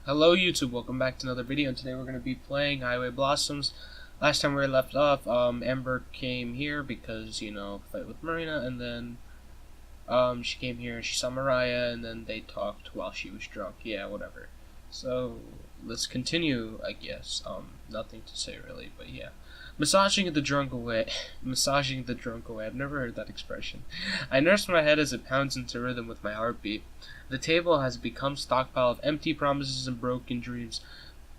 Hello YouTube, welcome back to another video, and today we're going to be playing Highway Blossoms. Last time we left off, Amber came here because, fight with Marina, and then she came here and she saw Mariah, and then they talked while she was drunk. Yeah, whatever. So, let's continue, I guess. Nothing to say really, but yeah. Massaging the drunk away. Massaging the drunk away. I've never heard that expression. I nurse my head as it pounds into rhythm with my heartbeat. The table has become a stockpile of empty promises and broken dreams.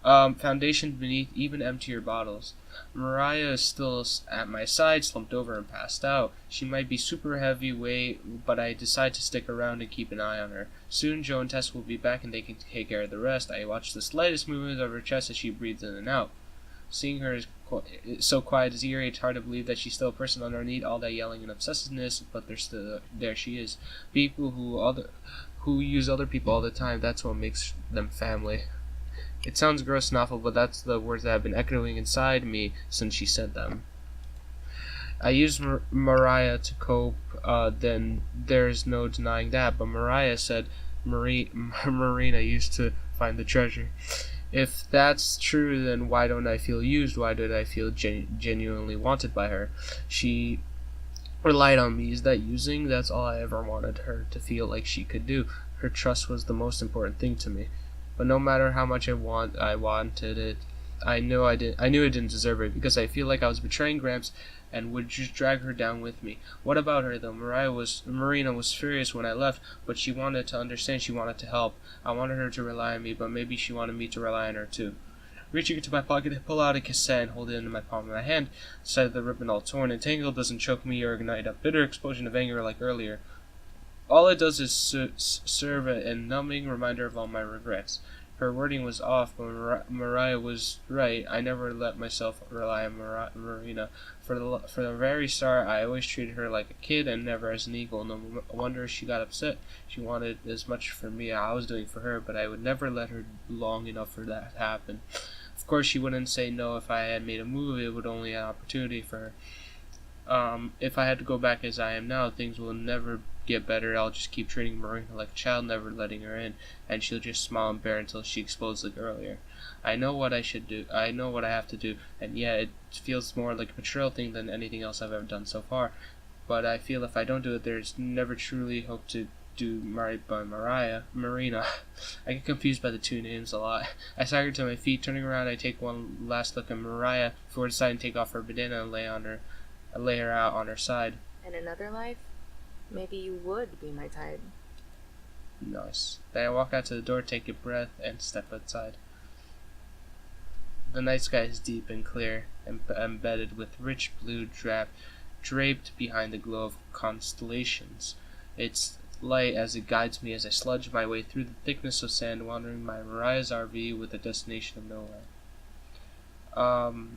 Foundation beneath even emptier bottles. Mariah is still at my side, slumped over and passed out. She might be super heavyweight, but I decide to stick around and keep an eye on her. Soon Joe and Tess will be back and they can take care of the rest. I watch the slightest movement of her chest as she breathes in and out. Seeing her so quiet is eerie. It's hard to believe that she's still a person underneath all that yelling and obsessiveness, but there she is. People who use other people all the time, that's what makes them family. It sounds gross and awful, but that's the words that have been echoing inside me since she said them. I used Mariah to cope, then there's no denying that, but Mariah said Marina used to find the treasure. If that's true, then why don't I feel used? Why did I feel genuinely wanted by her? She relied on me. Is that using? That's all I ever wanted her to feel like she could do. Her trust was the most important thing to me. But no matter how much I wanted it, I knew I didn't deserve it, because I feel like I was betraying Gramps and would just drag her down with me. What about her though? Marina was furious when I left, but she wanted to understand, she wanted to help. I wanted her to rely on me, but maybe she wanted me to rely on her too. Reaching into my pocket, I pull out a cassette and hold it in my palm of my hand. The side of the ribbon all torn and tangled doesn't choke me or ignite a bitter explosion of anger like earlier. All it does is serve a numbing reminder of all my regrets. Her wording was off, but Mariah was right. I never let myself rely on Marina. For the very start, I always treated her like a kid and never as an equal. No wonder she got upset. She wanted as much for me as I was doing for her, but I would never let her long enough for that to happen. Of course, she wouldn't say no if I had made a move. It would only an opportunity for her. If I had to go back as I am now, things will never get better. I'll just keep treating Marina like a child, never letting her in, and she'll just smile and bear until she explodes like earlier. I know what I should do. I know what I have to do, and yeah, it feels more like a betrayal thing than anything else I've ever done so far. But I feel if I don't do it, there's never truly hope to do right by Marina. I get confused by the two names a lot. I stagger to my feet, turning around. I take one last look at Mariah before deciding to take off her bandana and lay her out on her side. In another life, maybe you would be my type. Nice. Then I walk out to the door, take a breath, and step outside. The night sky is deep and clear, embedded with rich blue draped behind the glow of constellations. Its light as it guides me as I sludge my way through the thickness of sand, wandering my Mariah's RV with a destination of nowhere.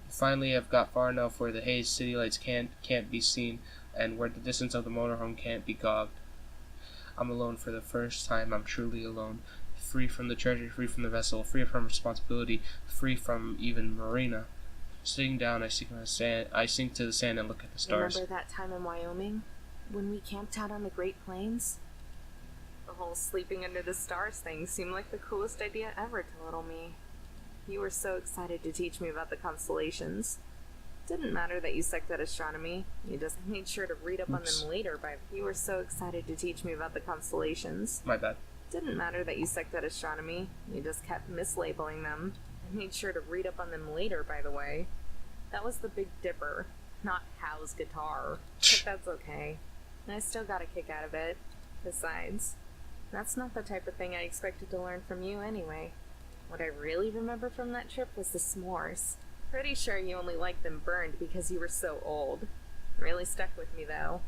Finally, I've got far enough where the haze city lights can't be seen, and where the distance of the motorhome can't be gogged. I'm alone for the first time. I'm truly alone. Free from the treasure, free from the vessel, free from responsibility, free from even Marina. Sitting down, I sink to the sand and look at the stars. Remember that time in Wyoming? When we camped out on the Great Plains? The whole sleeping under the stars thing seemed like the coolest idea ever to little me. You were so excited to teach me about the constellations. Didn't matter that you sucked at astronomy. You just made sure to read up on them later. You were so excited to teach me about the constellations. My bad. Didn't matter that you sucked at astronomy. You just kept mislabeling them. I made sure to read up on them later, by the way. That was the Big Dipper, not Hal's guitar. But that's okay. And I still got a kick out of it. Besides, that's not the type of thing I expected to learn from you anyway. What I really remember from that trip was the s'mores. Pretty sure you only liked them burned because you were so old. Really stuck with me, though.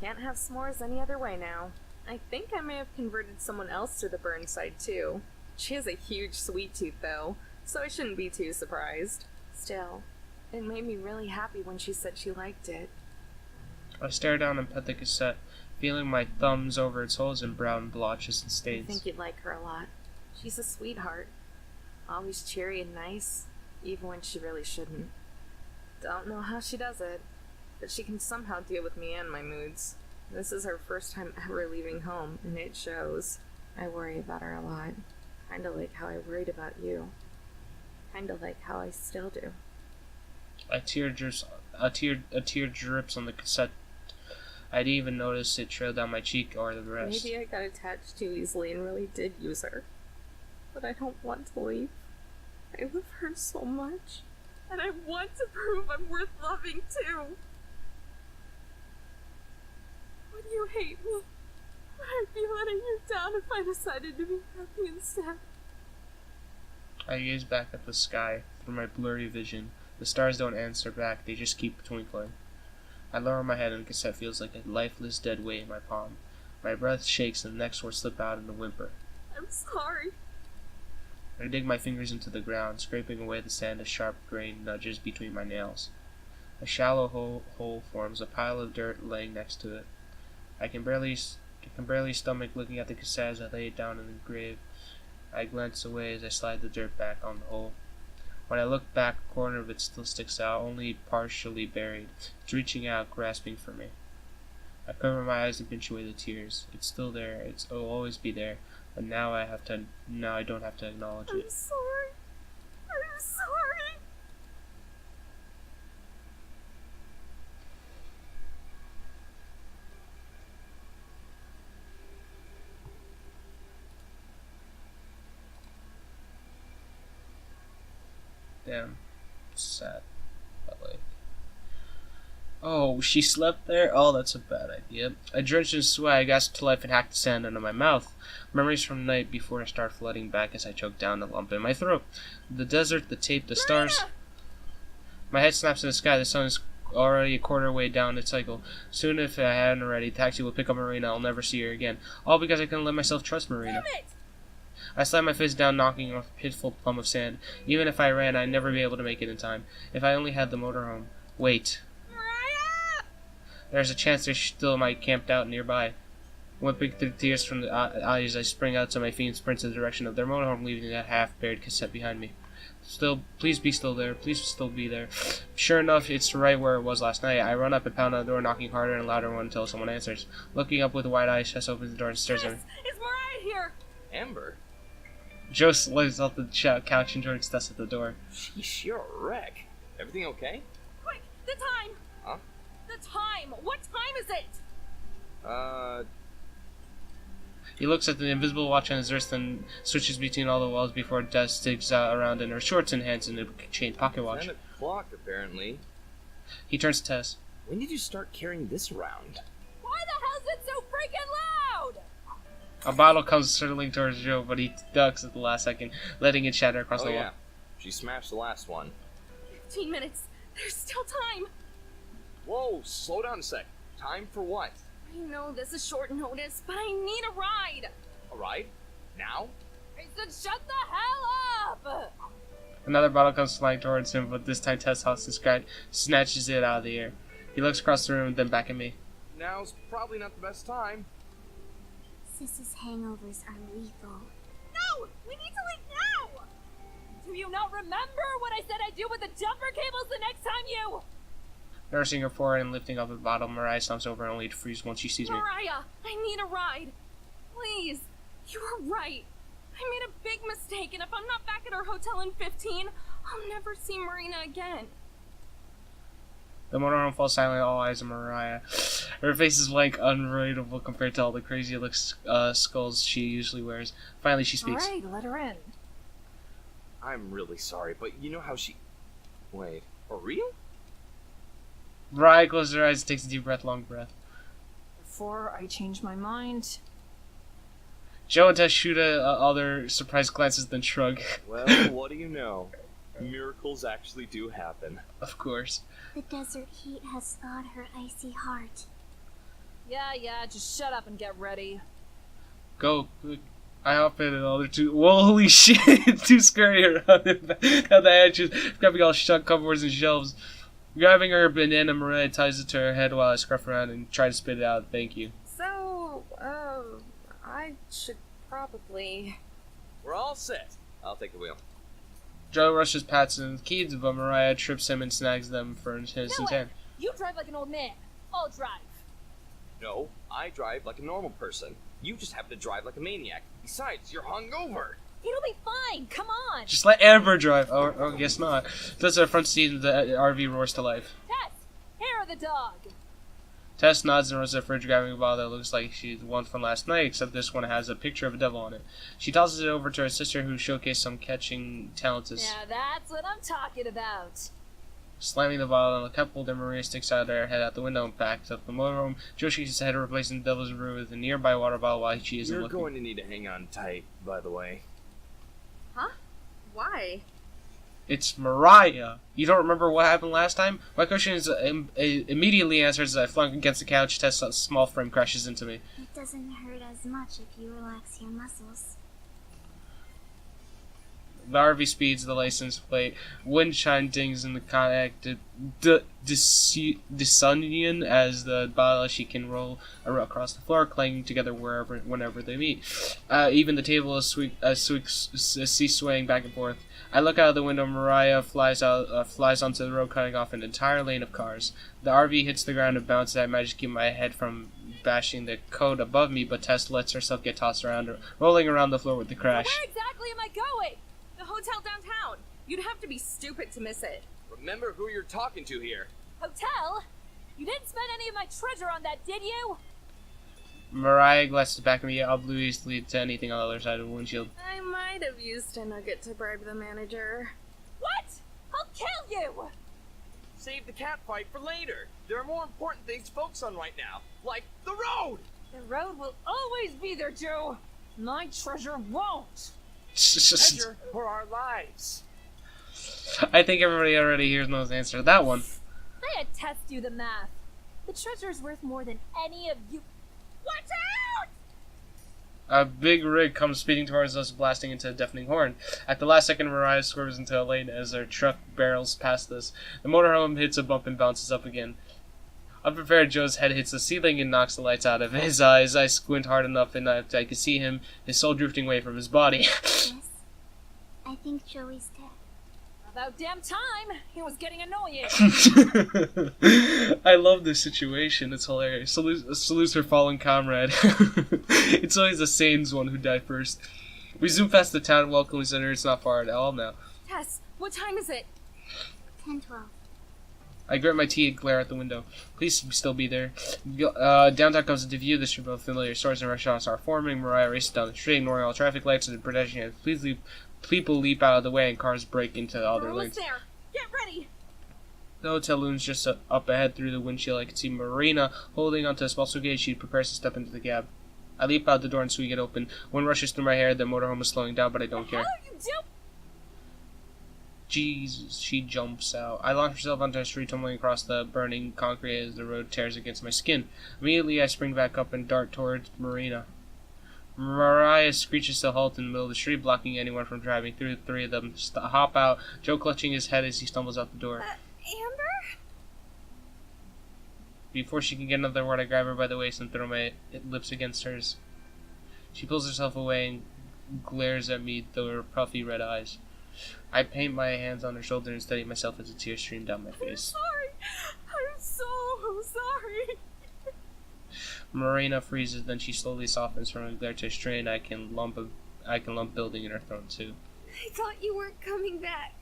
Can't have s'mores any other way now. I think I may have converted someone else to the burn side, too. She has a huge sweet tooth, though, so I shouldn't be too surprised. Still, it made me really happy when she said she liked it. I stare down and pet the cassette, feeling my thumbs over its holes and brown blotches and stains. I think you'd like her a lot. She's a sweetheart. Always cheery and nice, even when she really shouldn't. Don't know how she does it, but she can somehow deal with me and my moods. This is her first time ever leaving home, and it shows. I worry about her a lot. Kinda like how I worried about you. Kinda like how I still do. A tear drips on the cassette. I didn't even notice it trailed down my cheek or the rest. Maybe I got attached too easily and really did use her. But I don't want to leave. I love her so much. And I want to prove I'm worth loving too. Would you hate me? Would I be letting you down if I decided to be happy instead? I gaze back at the sky through my blurry vision. The stars don't answer back, they just keep twinkling. I lower my head and the cassette feels like a lifeless dead weight in my palm. My breath shakes and the next words slip out in a whimper. I'm sorry. I dig my fingers into the ground, scraping away the sand as sharp grain nudges between my nails. A shallow hole forms, a pile of dirt laying next to it. I can barely stomach looking at the cassette as I lay it down in the grave. I glance away as I slide the dirt back on the hole. When I look back, a corner of it still sticks out, only partially buried. It's reaching out, grasping for me. I cover my eyes and pinch away the tears. It's still there. It'll always be there. But now I don't have to acknowledge it. I'm sorry. I'm sorry. Damn. Sad. But like... Oh, she slept there? Oh, that's a bad idea. I drenched in sweat, I gasped to life and hacked the sand out of my mouth. Memories from the night before start flooding back as I choke down the lump in my throat. The desert, the tape, the stars. My head snaps to the sky. The sun is already a quarter way down its cycle. Soon, if I hadn't already, the taxi will pick up Marina. I'll never see her again. All because I couldn't let myself trust Marina. Damn it! I slammed my fist down, knocking off a pitiful plum of sand. Even if I ran, I'd never be able to make it in time. If I only had the motorhome. Wait. There's a chance they still might camped out nearby. Whipping through tears from the eyes, I spring out to my feet and sprint in the direction of their motorhome, leaving that half-buried cassette behind me. Please be still there. Please still be there. Sure enough, it's right where it was last night. I run up and pound on the door, knocking harder and louder until someone answers. Looking up with wide eyes, Jess opens the door and stares at me. Is Mariah here? Amber? Joe slides off the couch and joins Tess at the door. Sheesh, you're a wreck. Everything okay? Quick, the time! Huh? The time! What time is it? He looks at the invisible watch on his wrist and switches between all the walls before Tess digs around in her shorts and hands in a chain pocket watch. 10 o'clock, apparently. He turns to Tess. When did you start carrying this around? Why the hell is it so freaking loud? A bottle comes circling towards Joe, but he ducks at the last second, letting it shatter across the Oh wall. yeah, she smashed the last one. 15 minutes. There's still time. Whoa, slow down a sec. Time for what? I know this is short notice, but I need a ride. A ride? Now? I said shut the hell up! Another bottle comes flying towards him, but this time Tess snatches it out of the air. He looks across the room, then back at me. Now's probably not the best time. Sis's hangovers are lethal. No! We need to leave now! Do you not remember what I said I'd do with the jumper cables the next time you... Nursing her forward and lifting up a bottle, Mariah stomps over only to freeze once she sees me. Mariah, I need a ride. Please. You were right. I made a big mistake, and if I'm not back at our hotel in 15, I'll never see Marina again. The motorhome falls silent, all eyes on Mariah. Her face is blank, unrelatable compared to all the crazy skulls she usually wears. Finally, she speaks. Alright, let her in. I'm really sorry, but you know how she... Wait, for real? Mariah closes her eyes and takes a deep breath, long breath. Before I change my mind. Joe and Tess shoot other surprised glances, then shrug. Well, what do you know? Miracles actually do happen. Of course. The desert heat has thawed her icy heart. Yeah, just shut up and get ready. Go. I hop in and all the two. Whoa, holy shit! Too scary around at the edges, grabbing all shut cupboards and shelves. Grabbing her banana, Mariah ties it to her head while I scruff around and try to spit it out. Thank you. So, I should probably... We're all set. I'll take the wheel. Joe rushes past the keys, but Mariah trips him and snags them for his hand. You drive like an old man. I'll drive. No, I drive like a normal person. You just happen to drive like a maniac. Besides, you're hungover. It'll be fine. Come on. Just let Amber drive. Oh, guess not. That's our front seat. The RV roars to life. Tess, hair of the dog. Tess nods and runs to the fridge, grabbing a bottle that looks like she's the one from last night, except this one has a picture of a devil on it. She tosses it over to her sister, who showcased some catching talents. Yeah, that's what I'm talking about. Slamming the bottle on the cup holder, Maria sticks out her head out the window and backs up the motorhome. Joe shakes his head, replacing the devil's brew with a nearby water bottle while she isn't You're looking. going to need to hang on tight, by the way. Huh? Why? It's Mariah. You don't remember what happened last time? My question is immediately answers as I flung against the couch. Tess' small frame crashes into me. It doesn't hurt as much if you relax your muscles. The RV speeds the license plate. Wind chime dings in the connected Dissonian as the bottle she can roll across the floor, clanging together whenever they meet. Even the table is swaying back and forth. I look out of the window. Mariah flies onto the road, cutting off an entire lane of cars. The RV hits the ground and bounces. I manage to keep my head from bashing the code above me, but Tess lets herself get tossed around, rolling around the floor with the crash. Where exactly am I going? The hotel downtown. You'd have to be stupid to miss it. Remember who you're talking to here. Hotel? You didn't spend any of my treasure on that, did you? Mariah glances back at me, obliviously to anything on the other side of the windshield. I might have used a nugget to bribe the manager. What? I'll kill you! Save the cat fight for later. There are more important things to focus on right now, like the road! The road will always be there, Joe. My treasure won't. Treasure for our lives. I think everybody already here knows the answer to that one. I had Tess do the math. The treasure is worth more than any of you. Watch out! A big rig comes speeding towards us, blasting into a deafening horn. At the last second, Mariah swerves into a lane as her truck barrels past us. The motorhome hits a bump and bounces up again. Unprepared, Joe's head hits the ceiling and knocks the lights out of his eyes. I squint hard enough and I can see him, his soul drifting away from his body. Yes. I think Joey's dead. About damn time. It was getting annoying. I love this situation. It's hilarious. Salutes her fallen comrade. It's always the Sane's one who died first. We zoom past the town welcome center. It's not far at all now. Tess, what time is it? 10:12. I grit my teeth and glare out the window. Please still be there. Downtown comes into view. The strip of familiar stores and restaurants are forming. Mariah races down the street, ignoring all traffic lights and pedestrians. People leap out of the way and cars break into We're other almost lanes. there. Get ready. The hotel looms just up ahead through the windshield. I can see Marina holding onto a small suitcase. She prepares to step into the cab. I leap out the door and swing it open. Wind rushes through my hair. The motorhome is slowing down, but I don't care. What are you doing? Jesus, she jumps out. I launch myself onto the street, tumbling across the burning concrete as the road tears against my skin. Immediately, I spring back up and dart towards Marina. Mariah screeches to a halt in the middle of the street, blocking anyone from driving through. The three of them hop out, Joe clutching his head as he stumbles out the door. Amber? Before she can get another word, I grab her by the waist and throw my lips against hers. She pulls herself away and glares at me through her puffy red eyes. I paint my hands on her shoulder and steady myself as a tear stream down my face. Sorry. I'm so sorry. Marina freezes, then she slowly softens from a glare to a strain. I can lump building in her throat too. I thought you weren't coming back.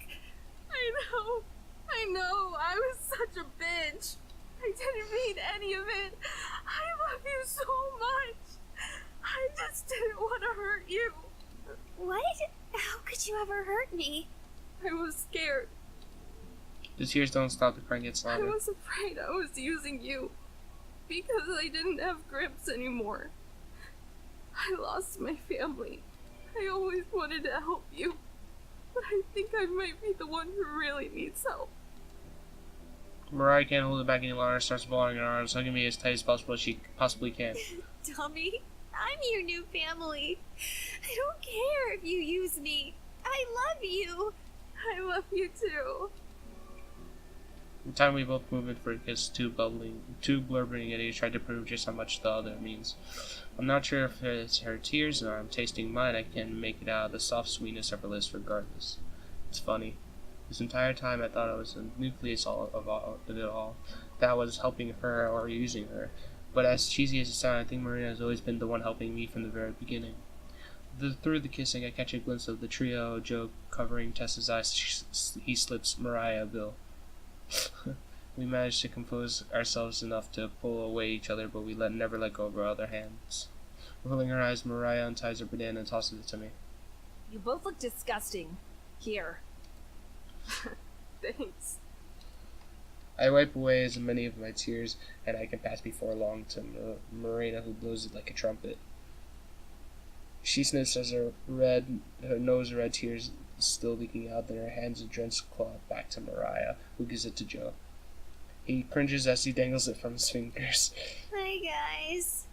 I know. I was such a bitch. I didn't mean any of it. I love you so much. I just didn't want to hurt you. What? How could you ever hurt me? I was scared. The tears don't stop, the crying gets I louder. was afraid I was using you. Because I didn't have grips anymore. I lost my family. I always wanted to help you. But I think I might be the one who really needs help. Mariah can't hold it back any longer, starts balling her arms, hugging me as tight as possible as she possibly can. Dummy, I'm your new family. I don't care if you use me. I love you. I love you too. The time we both move in for a kiss, two blubbering idiots tried to prove just how much the other means. I'm not sure if it's her tears or I'm tasting mine. I can make it out of the soft sweetness of her lips regardless. It's funny. This entire time I thought I was the nucleus of it all. That I was helping her or using her. But as cheesy as it sounds, I think Marina has always been the one helping me from the very beginning. Through the kissing, I catch a glimpse of the trio, Joe covering Tessa's eyes. He slips Mariah a bill. We manage to compose ourselves enough to pull away each other, but we never let go of our other hands. Rolling her eyes, Mariah unties her bandana and tosses it to me. You both look disgusting. Here. Thanks. I wipe away as many of my tears and I can pass before long to Marina, who blows it like a trumpet. She sniffs as her nose red tears still leaking out, then her hands a drenched cloth back to Mariah, who gives it to Joe. He cringes as he dangles it from his fingers. Hi, guys.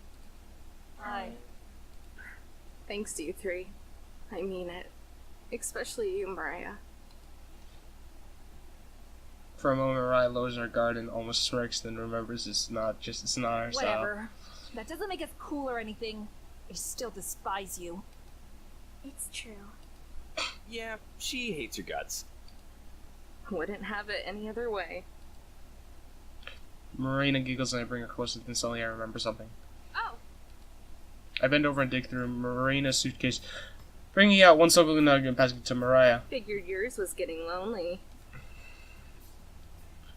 Hi. Thanks, you three. I mean it. Especially you, Mariah. For a moment, Mariah lowers her guard and almost smirks, then remembers it's not our style. Whatever. That doesn't make us cool or anything. I still despise you. It's true. Yeah, she hates your guts. Wouldn't have it any other way. Marina giggles and I bring her closer, then suddenly I remember something. Oh, I bend over and dig through Marina's suitcase, bringing out one silver nugget and passing it to Mariah. figured yours was getting lonely.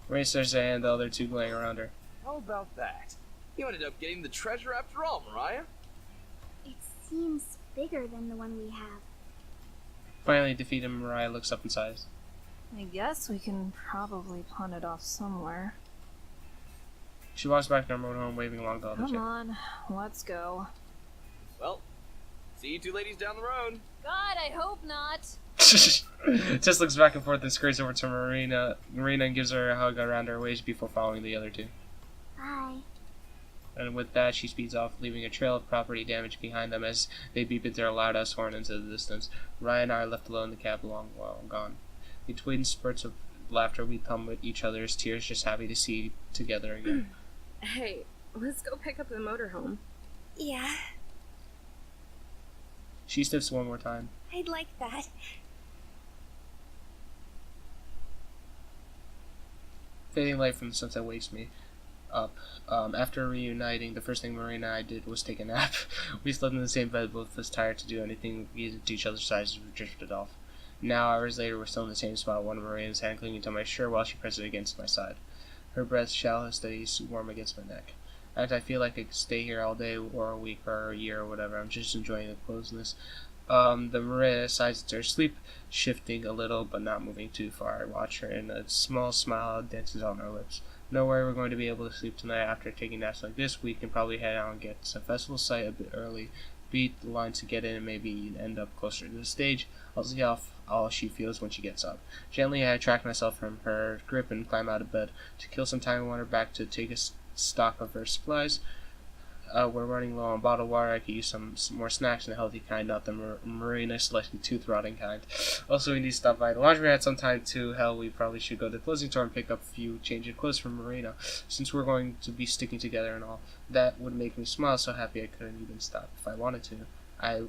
Marina stares at Anne, the other two laying around her. How about that? You ended up getting the treasure after all, Mariah. It seems bigger than the one we have. Finally defeated, Mariah looks up and sighs. I guess we can probably pawn it off somewhere. She walks back to her motorhome, waving along the other Come two. on, let's go. Well, see you two ladies down the road. God, I hope not. Tess looks back and forth and scurries over to Marina and gives her a hug around her waist before following the other two. Bye. And with that, she speeds off, leaving a trail of property damage behind them as they beep at their loud-ass horn into the distance. Ryan and I are left alone in the cab long while gone. Between spurts of laughter, we come with each other's tears, just happy to see together again. Hey, let's go pick up the motorhome. Yeah, She sniffs one more time. I'd like that. Fading light from the sunset wakes me up. After reuniting, the first thing Marina and I did was take a nap. We slept in the same bed, both of us tired to do anything either to each other's sides as we drifted off. Now, hours later, we're still in the same spot, one of Marina's hand clinging to my shirt while she presses it against my side. Her breath shallow, steady, warm against my neck. I feel like I could stay here all day, or a week, or a year, or whatever. I'm just enjoying the closeness. The Marina sighs to her sleep, shifting a little, but not moving too far. I watch her, and a small smile dances on her lips. No worry, we're going to be able to sleep tonight. After taking naps like this, we can probably head out and get some festival site a bit early, beat the line to get in, and maybe end up closer to the stage. I'll see how she feels when she gets up. Gently, I attract myself from her grip and climb out of bed. To kill some time, I want her back to take a stock of her supplies. We're running low on bottled water. I could use some more snacks and a healthy kind, not the Marina selected tooth-rotting kind. Also, we need to stop by the laundry at some time too. Hell, we probably should go to the clothing store and pick up a few change of clothes from Marina, since we're going to be sticking together and all. That would make me smile so happy I couldn't even stop if I wanted to. I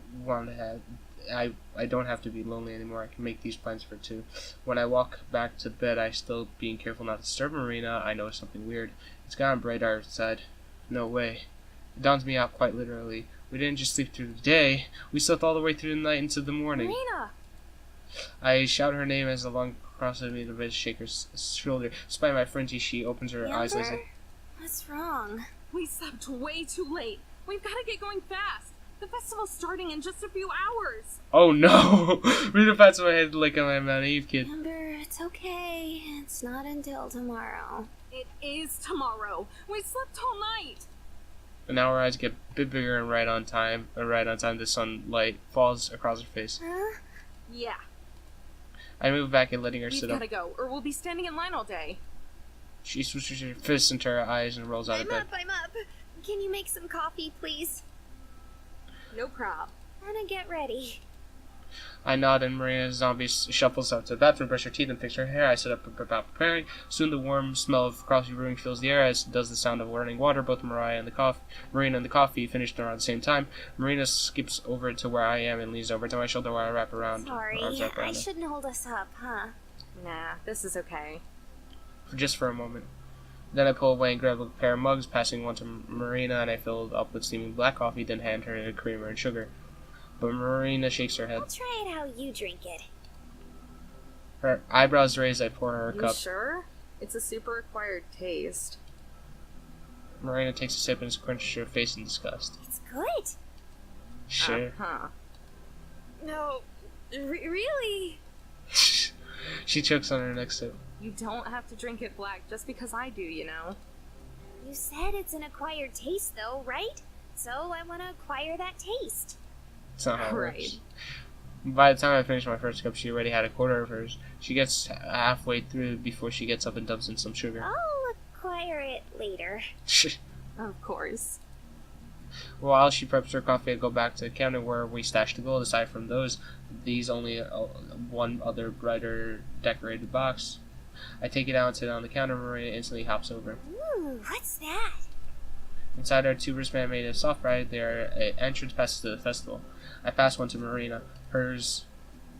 don't have to be lonely anymore. I can make these plans for two. When I walk back to bed, I still being careful not to disturb Marina. I notice something weird. It's gotten brighter outside. No way. It dawns me out quite literally. We didn't just sleep through the day. We slept all the way through the night into the morning. Marina! I shout her name as the lung crosses me, the red shaker's shoulder. Despite my frenzy, she opens her eyes Amber, lazily. what's wrong? We slept way too late. We've got to get going fast. The festival's starting in just a few hours. Oh no! Rita pats my head like I'm a naive kid. Amber, it's okay. It's not until tomorrow. It is tomorrow. We slept all night. And now our eyes get a bit bigger and right on time, the sunlight falls across her face. Huh? Yeah, I move back and letting her we've sit got up. to go, or we'll be standing in line all day. She switches her fists into her eyes and rolls out of bed. I'm up. Can you make some coffee, please? No prob. Wanna get ready. I nod and Marina Zombie shuffles out to the bathroom, brush her teeth, and fix her hair. I sit up about preparing. Soon the warm smell of coffee brewing fills the air, as does the sound of running water. Both Marina and the coffee finished around the same time. Marina skips over to where I am and leans over to my shoulder while I wrap around. Sorry, arms wrap around I her. shouldn't hold us up, huh? Nah, this is okay. Just for a moment. Then I pull away and grab a pair of mugs, passing one to Marina, and I fill it up with steaming black coffee, then hand her a creamer and sugar. but Marina shakes her head. I'll try it how you drink it. Her eyebrows raised, I pour her a You cup. sure? It's a super acquired taste. Marina takes a sip and scrunches her face in disgust. It's good. Sure. Huh. No, really? She chokes on her next sip. You don't have to drink it black just because I do, you know. You said it's an acquired taste, though, right? So I want to acquire that taste. That's not how it Right. works. By the time I finish my first cup, she already had a quarter of hers. She gets halfway through before she gets up and dumps in some sugar. I'll acquire it later. Of course. While she preps her coffee, I go back to the counter where we stashed the gold. Aside from those, these only one other brighter decorated box. I take it out and sit on the counter. Marina instantly hops over. Ooh, what's that? Inside are two wristbands made of soft ride. They are an entrance passes to the festival. I pass one to Marina. Hers,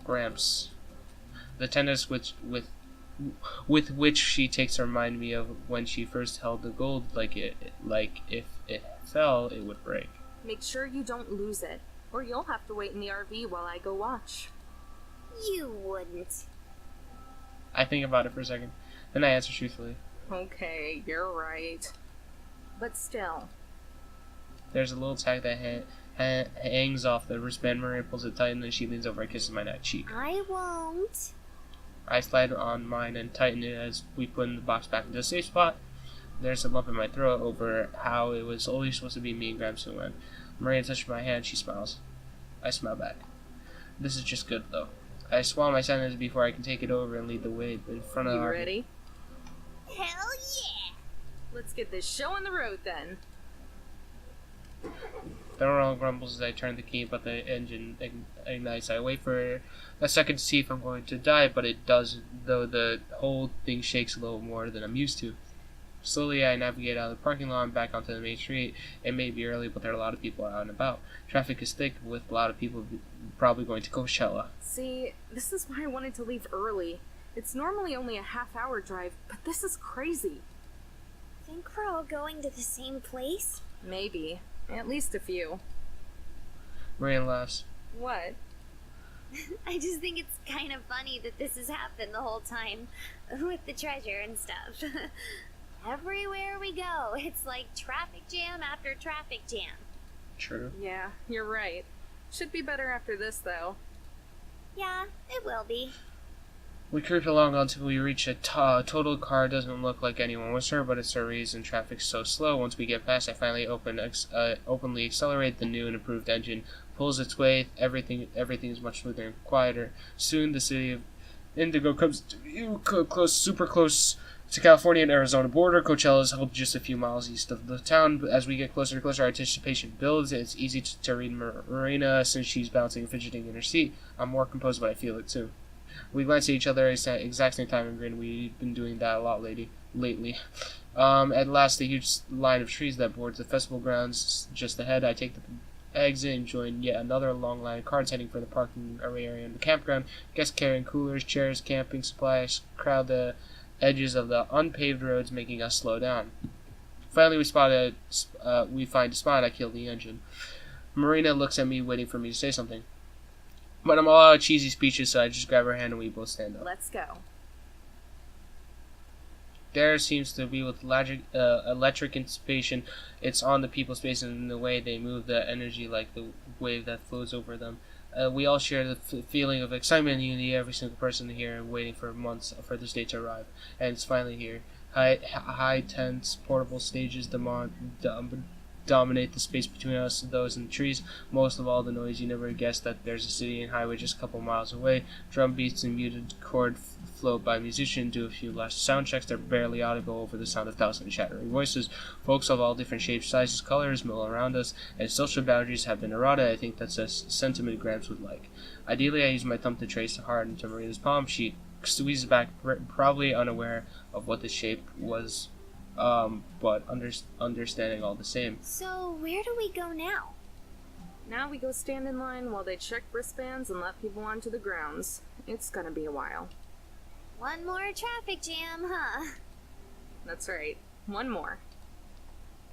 Gramps. The tenderness with which she takes her remind me of when she first held the gold, like if it fell, it would break. Make sure you don't lose it, or you'll have to wait in the RV while I go watch. You wouldn't. I think about it for a second, then I answer truthfully. Okay, you're right. But still. There's a little tag that hangs off the wristband. Maria pulls it tight, and then she leans over and kisses my neck cheek. I won't. I slide on mine and tighten it as we put in the box back into the safe spot. There's a lump in my throat over how it was always supposed to be me and Gramps who went. Maria touches my hand. She smiles. I smile back. This is just good, though. I swallow my sentence before I can take it over and lead the way in front of You our... ready? Hell yeah! Let's get this show on the road then. The roll grumbles as I turn the key, but the engine ignites. I wait for a second to see if I'm going to die, but it doesn't, though the whole thing shakes a little more than I'm used to. Slowly, I navigate out of the parking lot and back onto the main street. It may be early, but there are a lot of people out and about. Traffic is thick, with a lot of people probably going to Coachella. See, this is why I wanted to leave early. It's normally only a half-hour drive, but this is crazy. Think we're all going to the same place? Maybe. At least a few. Maria laughs. What? I just think it's kind of funny that this has happened the whole time with the treasure and stuff. Everywhere we go, it's like traffic jam after traffic jam. True. Yeah, you're right. Should be better after this, though. Yeah, it will be. We creep along until we reach a total car. Doesn't look like anyone was hurt, but it's the reason traffic's so slow. Once we get past, I finally openly accelerate. The new and improved engine pulls its way. Everything is much smoother and quieter. Soon, the city of Indigo comes to view, super close to California and Arizona border. Coachella is held just a few miles east of the town. But as we get closer and closer, our anticipation builds. It's easy to read Marina since she's bouncing and fidgeting in her seat. I'm more composed, but I feel it too. We glance at each other at the exact same time and grin. We've been doing that a lot lately. At last, the huge line of trees that bords the festival grounds just ahead. I take the exit and join yet another long line of cars heading for the parking area in the campground. Guests carrying coolers, chairs, camping supplies crowd the edges of the unpaved roads, making us slow down. Finally, we find a spot. I kill the engine. Marina looks at me, waiting for me to say something. But I'm all out of cheesy speeches, so I just grab her hand and we both stand up. Let's go. There seems to be with electric anticipation. It's on the people's faces in the way they move, the energy like the wave that flows over them. We all share the feeling of excitement and unity. Every single person here waiting for months for this day to arrive, and it's finally here. High tense portable stages dominate the space between us and those in the trees. Most of all, the noise. You never guess that there's a city and highway just a couple miles away. Drum beats and muted chord float by musicians do a few last sound checks. They're barely audible over the sound of thousands of shattering voices. Folks of all different shapes, sizes, colors mill around us, and social boundaries have been eroded. I think that's a sentiment Gramps would like. Ideally, I use my thumb to trace the heart into Marina's palm. She squeezes back, probably unaware of what the shape was, but understanding all the same. So, where do we go now? Now we go stand in line while they check wristbands and let people onto the grounds. It's gonna be a while. One more traffic jam, huh? That's right. One more.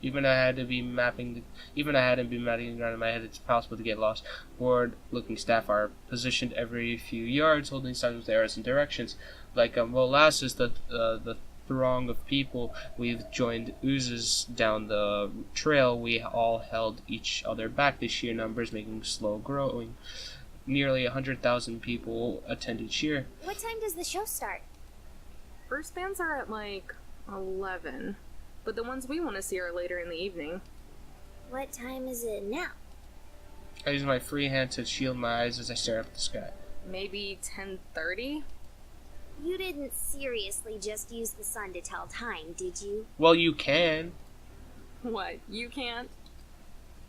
Even I hadn't been mapping the ground in my head, it's possible to get lost. Bored-looking staff are positioned every few yards, holding signs with arrows and directions. Like molasses, the throng of people we've joined oozes down the trail. We all held each other back. The sheer numbers making slow growing. Nearly 100,000 people attended cheer. What time does the show start? First bands are at like 11, but the ones we want to see are later in the evening. What time is it now? I use my free hand to shield my eyes as I stare up at the sky. Maybe 10:30? You didn't seriously just use the sun to tell time, did you? Well, you can. What, you can't?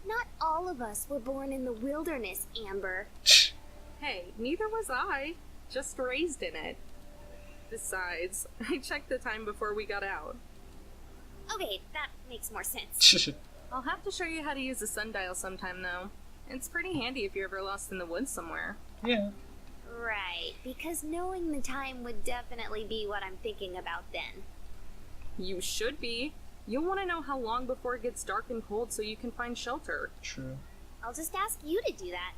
Not all of us were born in the wilderness, Amber. Hey, neither was I. Just raised in it. Besides, I checked the time before we got out. Okay, that makes more sense. I'll have to show you how to use a sundial sometime, though. It's pretty handy if you're ever lost in the woods somewhere. Yeah. Right, because knowing the time would definitely be what I'm thinking about then. You should be. You'll want to know how long before it gets dark and cold so you can find shelter. True. I'll just ask you to do that.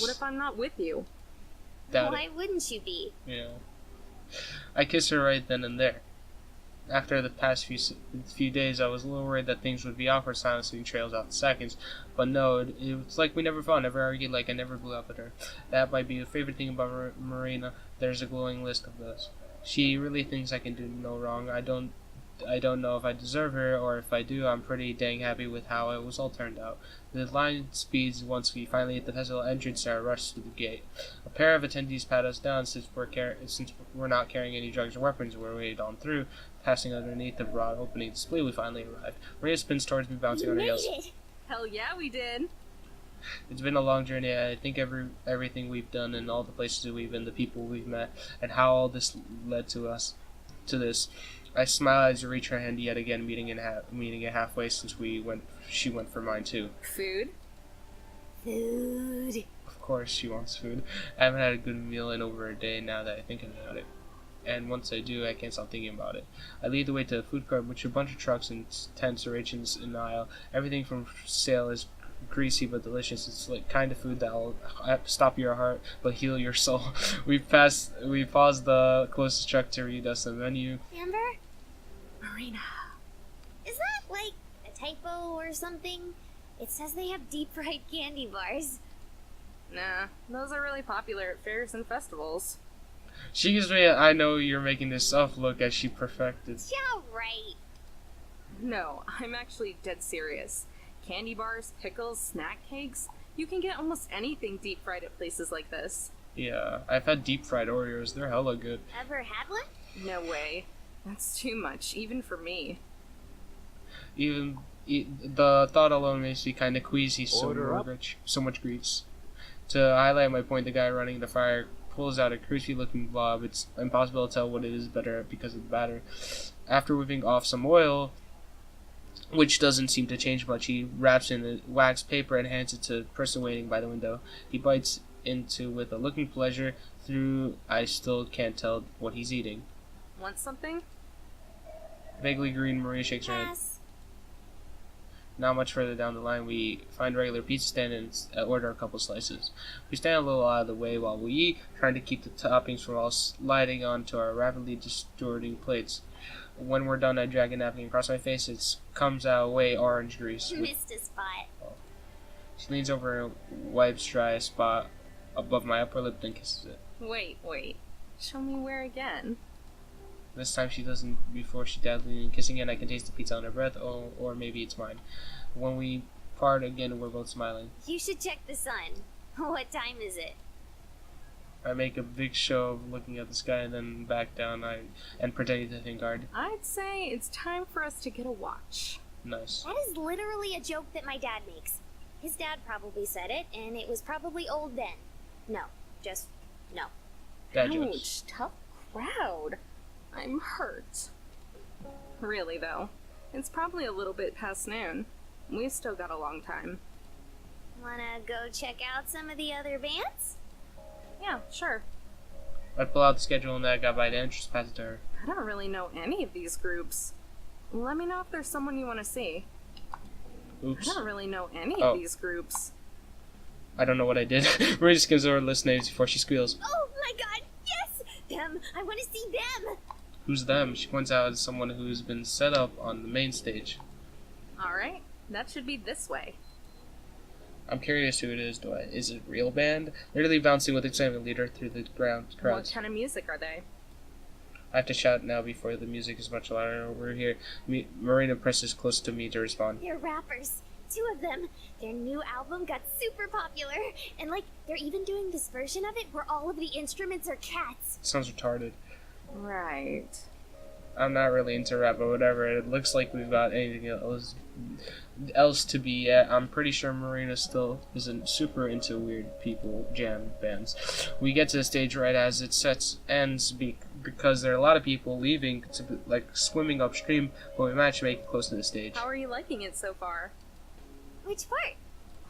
What if I'm not with you? Doubt Why wouldn't you be? it. Yeah. I kissed her right then and there. After the past few days, I was a little worried that things would be awkward, silencing trails out in seconds. But no, it's like we never fought, never argued, like I never blew up at her. That might be the favorite thing about Marina. There's a glowing list of those. She really thinks I can do no wrong. I don't know if I deserve her, or if I do, I'm pretty dang happy with how it was all turned out. The line speeds once we finally hit the festival entrance and I rushed through the gate. A pair of attendees pat us down since we're not carrying any drugs or weapons. We're waited on through. Passing underneath the broad opening display, we finally arrived. Maria spins towards me, bouncing You on her made heels. it! Hell yeah, we did. It's been a long journey. I think everything we've done and all the places we've been, the people we've met, and how all this led to this. I smile as I reach her hand yet again, meeting it halfway since she went for mine too. Food? Food. Of course she wants food. I haven't had a good meal in over a day now that I think about it. And once I do, I can't stop thinking about it. I lead the way to the food cart, which a bunch of trucks and tents arranged in the aisle. Everything from sale is greasy but delicious. It's like kind of food that'll stop your heart but heal your soul. We paused the closest truck to read us the menu. Amber? Marina. Is that like a typo or something? It says they have deep fried candy bars. Nah, those are really popular at fairs and festivals. She gives me a, I know you're making this up look as she perfected. Yeah, right. No, I'm actually dead serious. Candy bars, pickles, snack cakes. You can get almost anything deep fried at places like this. Yeah, I've had deep fried Oreos. They're hella good. Ever had one? No way. That's too much, even for me. The thought alone makes me kind of queasy. Order up. So much grease. To highlight my point, the guy running the fire pulls out a crispy-looking blob. It's impossible to tell what it is better because of the batter. After whipping off some oil, which doesn't seem to change much, he wraps in a wax paper and hands it to the person waiting by the window. He bites into with a looking pleasure. Through, I still can't tell what he's eating. Want something? Vaguely green, Maria shakes her head. Pass. Not much further down the line, we find a regular pizza stand and order a couple slices. We stand a little out of the way while we eat, trying to keep the toppings from all sliding onto our rapidly distorting plates. When we're done, I drag a napkin across my face. It comes out way orange grease. Missed a spot. She leans over and wipes dry a spot above my upper lip, then kisses it. Wait. Show me where again. This time she doesn't before she dabbling and kissing it, and I can taste the pizza on her breath, or maybe it's mine. When we part again, we're both smiling. You should check the sun. What time is it? I make a big show of looking at the sky and then back down and pretending to think hard. I'd say it's time for us to get a watch. Nice. That is literally a joke that my dad makes. His dad probably said it, and it was probably old then. No. Just no. Dad jokes. Ouch, tough crowd. I'm hurt. Really, though. It's probably a little bit past noon. We've still got a long time. Wanna go check out some of the other bands? Yeah, sure. I pull out the schedule and I got by the entrance, pass it to her. I don't really know any of these groups. Let me know if there's someone you want to see. I Oops. don't really know any Oh. of these groups. I don't know what I did. Maria skims over the list names before she squeals. Oh my god, yes! Them! I want to see them! Who's them? She points out as someone who's been set up on the main stage. Alright, that should be this way. I'm curious who it is. Is it a real band? Literally bouncing with excitement leader through the crowds. What kind of music are they? I have to shout now before the music is much louder over here. Marina presses close to me to respond. They're rappers. 2 of them. Their new album got super popular. And like, they're even doing this version of it where all of the instruments are cats. Sounds retarded. Right. I'm not really into rap, but whatever. It looks like we've got anything else to be at. I'm pretty sure Marina still isn't super into weird people jam bands. We get to the stage right as it ends because there are a lot of people leaving, like swimming upstream, but we managed to make it close to the stage. How are you liking it so far? Which part?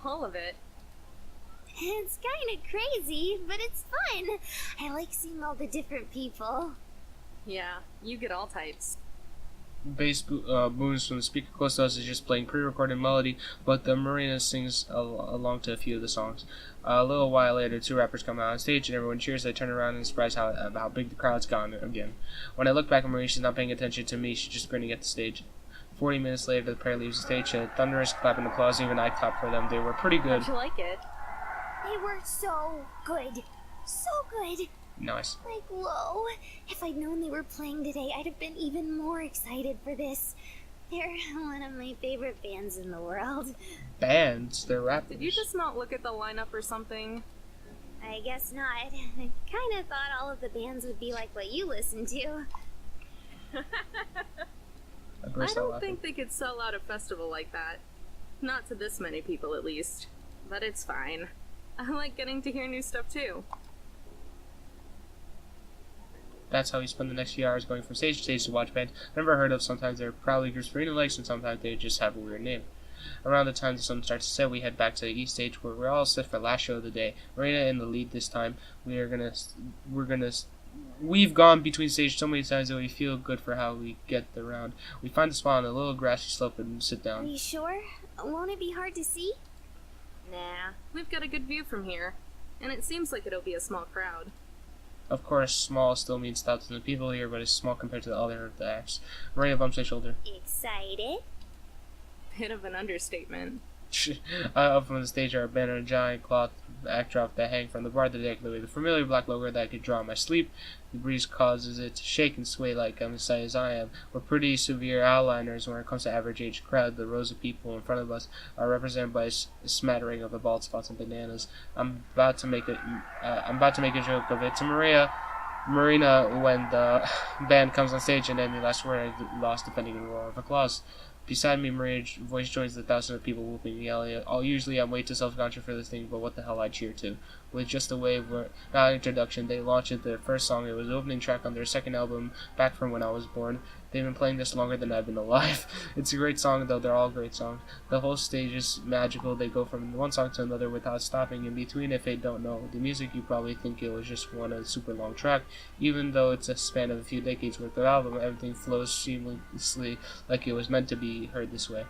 All of it. It's kind of crazy, but it's fun. I like seeing all the different people. Yeah, you get all types. Bass booms from the speaker close to us is just playing pre-recorded melody, but the Marina sings along to a few of the songs. A little while later, 2 rappers come out on stage and everyone cheers. I turn around and surprised how big the crowd's gone again. When I look back at Marina, she's not paying attention to me. She's just grinning at the stage. 40 minutes later, the pair leaves the stage. A thunderous clap and applause. Even I clapped for them. They were pretty good. How'd you like it? They were so good. So good. Nice. Like, whoa. If I'd known they were playing today, I'd have been even more excited for this. They're one of my favorite bands in the world. Bands? They're rappers. Did you just not look at the lineup or something? I guess not. I kinda thought all of the bands would be like what you listen to. I I burst out don't laughing. think they could sell out a festival like that. Not to this many people, at least. But it's fine. I like getting to hear new stuff, too. That's how we spend the next few hours going from stage to stage to watch bands. Never heard of. Sometimes they're probably groups Marina likes, and sometimes they just have a weird name. Around the time the sun starts to set, we head back to the east stage where we're all set for the last show of the day. Marina in the lead this time. We've gone between stages so many times that we feel good for how we get the round. We find a spot on a little grassy slope and sit Are down. you sure? Won't it be hard to see? Nah, we've got a good view from here. And it seems like it'll be a small crowd. Of course, small still means thousands of people here, but it's small compared to the other of the acts. Marina bumps my shoulder. Excited? Bit of an understatement. Up from the stage are a banner and giant cloth backdrop that hang from the bar to the deck with a familiar black logo that I could draw in my sleep. The breeze causes it to shake and sway like I'm as excited as I am. We're pretty severe outliners when it comes to average age crowd. The rows of people in front of us are represented by a smattering of the bald spots and bananas. I'm about to make a joke of it to Marina when the band comes on stage, and then the last word I lost depending on the roar of applause. Beside me, Maria's voice joins the thousands of people whooping and yelling. Usually I'm way too self-conscious for this thing, but what the hell I cheer to. With just a wave, not an introduction, they launched their first song. It was the opening track on their second album, Back From When I Was Born. They've been playing this longer than I've been alive. It's a great song, though. They're all great songs. The whole stage is magical. They go from one song to another without stopping in between. If they don't know the music, you probably think it was just one super long track. Even though it's a span of a few decades worth of album, everything flows seamlessly like it was meant to be heard this way.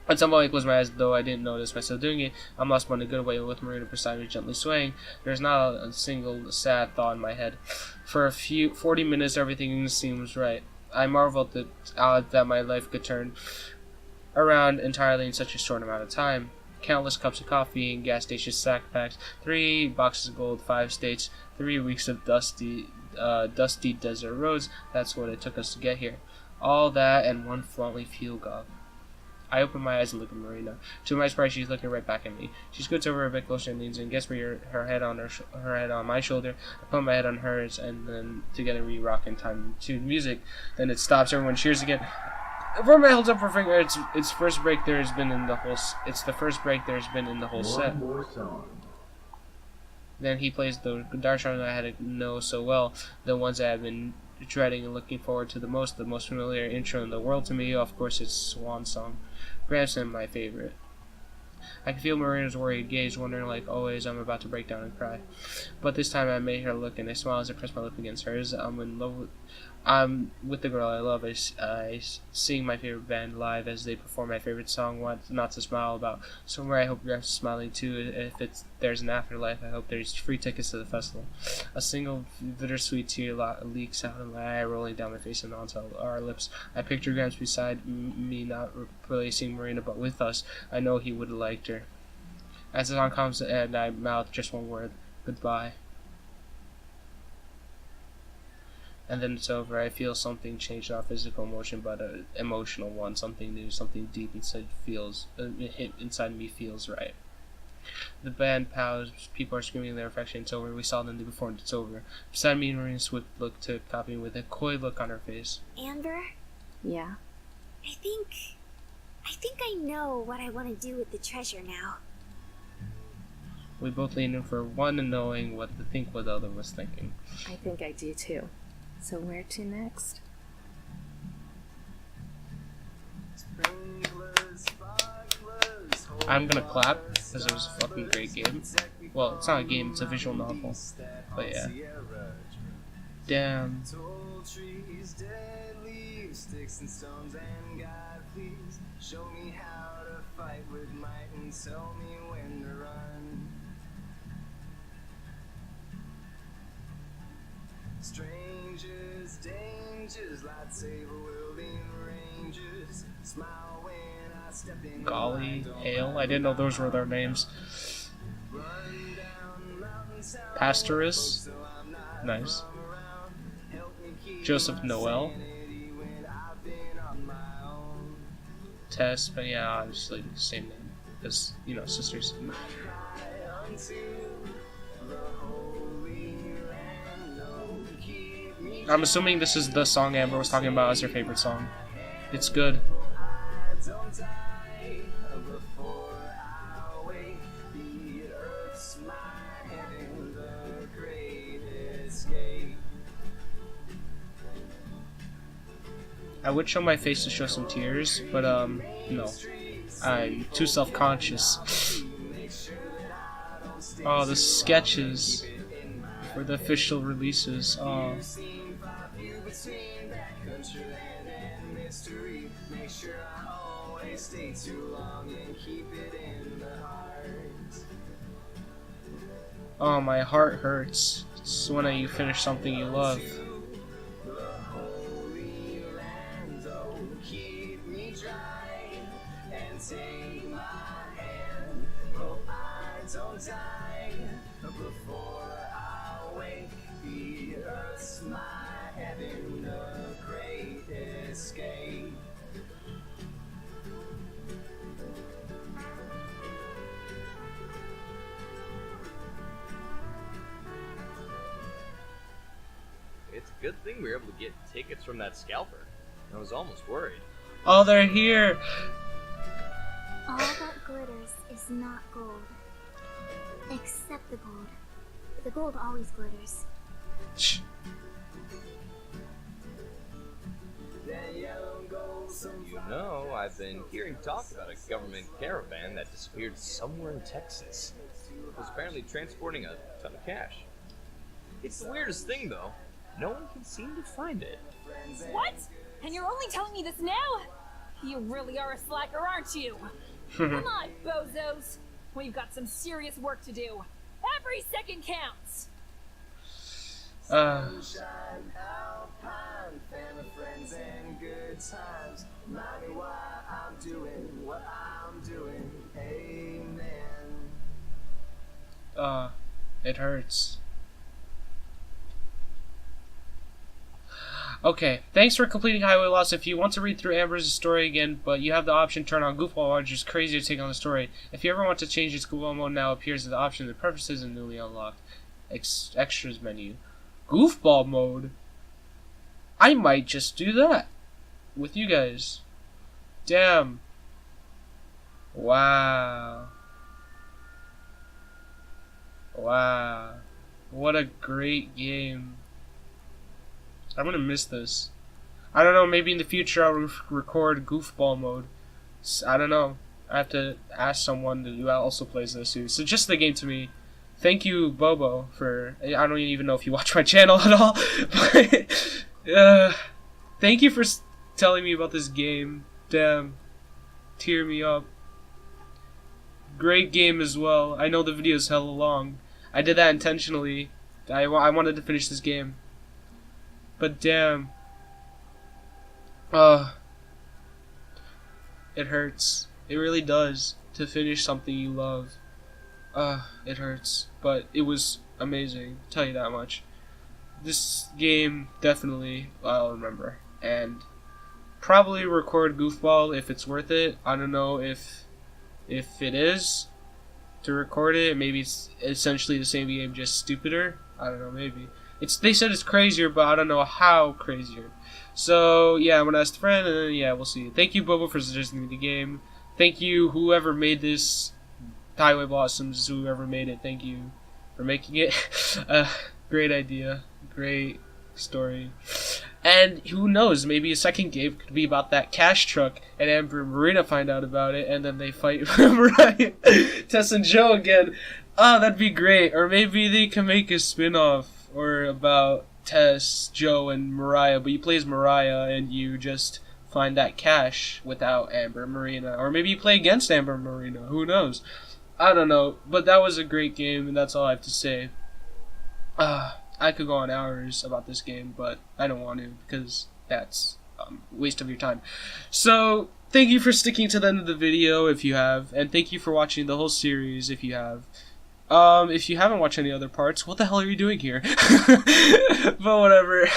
At some point, I closed my eyes, though I didn't notice myself doing it. I'm lost in a good way with Marina beside me gently swaying. There's not a single sad thought in my head. For a few 40 minutes, everything seems right. I marveled that my life could turn around entirely in such a short amount of time. Countless cups of coffee and gas station sack packs, 3 boxes of gold, 5 states, 3 weeks of dusty desert roads. That's what it took us to get here. All that and one flaunty field goal. I open my eyes and look at Marina. To my surprise, she's looking right back at me. She scoots over a bit closer and leans in, gets me her head on her head on my shoulder. I put my head on hers, and then together we rock in time to the music. Then it stops. Everyone cheers again. Verma holds up her finger. It's first break there has been in the whole. It's the first break there's been in the whole set. One more song. Then he plays the guitar song I had to know so well, the ones I had been dreading and looking forward to the most familiar intro in the world to me. Of course, it's Swan Song. Gramson, my favorite. I could feel Marina's worried gaze, wondering like always I'm about to break down and cry. But this time I made her look, and I smiled as I pressed my lip against hers. I'm with the girl I love. I sing my favorite band live as they perform my favorite song, What Not to Smile About. Somewhere I hope you're smiling too. If there's an afterlife, I hope there's free tickets to the festival. A single bittersweet tear leaks out of my eye, rolling down my face and onto our lips. I picture Gramps beside me, not replacing Marina, but with us. I know he would have liked her. As the song comes to end, I mouth just one word: goodbye. And then it's over. I feel something change, not physical emotion, but an emotional one. Something new, something deep inside inside me feels right. The band pows. People are screaming their affection. It's over. We saw them. They performed. It's over. Beside me, Marina Swift looked to copy me with a coy look on her face. Amber, Yeah. I think I know what I want to do with the treasure now. We both leaned in for one and knowing what to think what the other was thinking. I think I do too. So where to next? I'm gonna clap because it was a fucking great game. Well, it's not a game, it's a visual novel. But yeah. Damn. Sticks and stones, and God, please show me how to fight with might and tell me when to run. Strangers, dangers, lightsaber wielding rangers. Smile when I step in. Golly, Hale. I didn't know those were their names. Pastorus. Nice. Joseph Noel. Tess, but yeah, obviously same name. Because, you know, sisters. I'm assuming this is the song Amber was talking about as her favorite song. It's good. I would show my face to show some tears, but no. I'm too self-conscious. Oh, the sketches for the official releases. Oh. Oh, my heart hurts. It's when you finish something you love. It's a good thing we were able to get tickets from that scalper. I was almost worried. Oh, they're here! All that glitters is not gold. Except the gold. The gold always glitters. Shh. You know, I've been hearing talk about a government caravan that disappeared somewhere in Texas. It was apparently transporting a ton of cash. It's the weirdest thing, though. No one can seem to find it. What? And you're only telling me this now? You really are a slacker, aren't you? Come on, bozos. We've got some serious work to do. Every second counts. Sunshine, Alpine, family, friends, and good times. Remind me why I'm doing what I'm doing. Amen. It hurts. Okay, thanks for completing Highway Lost. If you want to read through Amber's story again, but you have the option to turn on Goofball mode, which is crazy to take on the story. If you ever want to change its Goofball mode, now appears as the option. The preferences and newly unlocked extras menu. Goofball mode? I might just do that with you guys. Damn. Wow. Wow. What a great game. I'm gonna miss this. I don't know, maybe in the future I'll record Goofball mode. I don't know. I have to ask someone who also plays this who suggested the game to me. Thank you, Bobo, for... I don't even know if you watch my channel at all, but thank you for telling me about this game. Damn. Tear me up. Great game as well. I know the video is hella long. I did that intentionally. I wanted to finish this game. But damn. It hurts. It really does to finish something you love. It hurts. But it was amazing. I'll tell you that much. This game, definitely, I'll remember. And probably record Goofball if it's worth it. I don't know if it is to record it. Maybe it's essentially the same game, just stupider. I don't know, maybe. They said it's crazier, but I don't know how crazier. So, yeah, I'm gonna ask a friend, and then, yeah, we'll see. Thank you, Bobo, for suggesting me the game. Thank you, whoever made this. Highway Blossoms, whoever made it, thank you for making it. Great idea. Great story. And who knows, maybe a second game could be about that cash truck, and Amber and Marina find out about it, and then they fight Mariah, Tess and Joe again. That'd be great. Or maybe they can make a spin-off or about Tess, Joe, and Mariah, but you play as Mariah and you just find that cash without Amber and Marina. Or maybe you play against Amber and Marina. Who knows? I don't know. But that was a great game, and that's all I have to say. I could go on hours about this game, but I don't want to because that's a waste of your time. So, thank you for sticking to the end of the video if you have, and thank you for watching the whole series if you have. If you haven't watched any other parts, what the hell are you doing here? But whatever.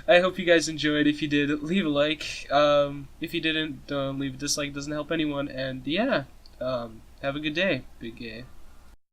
I hope you guys enjoyed. If you did, leave a like. If you didn't, leave a dislike. It doesn't help anyone. And yeah, have a good day, big gay.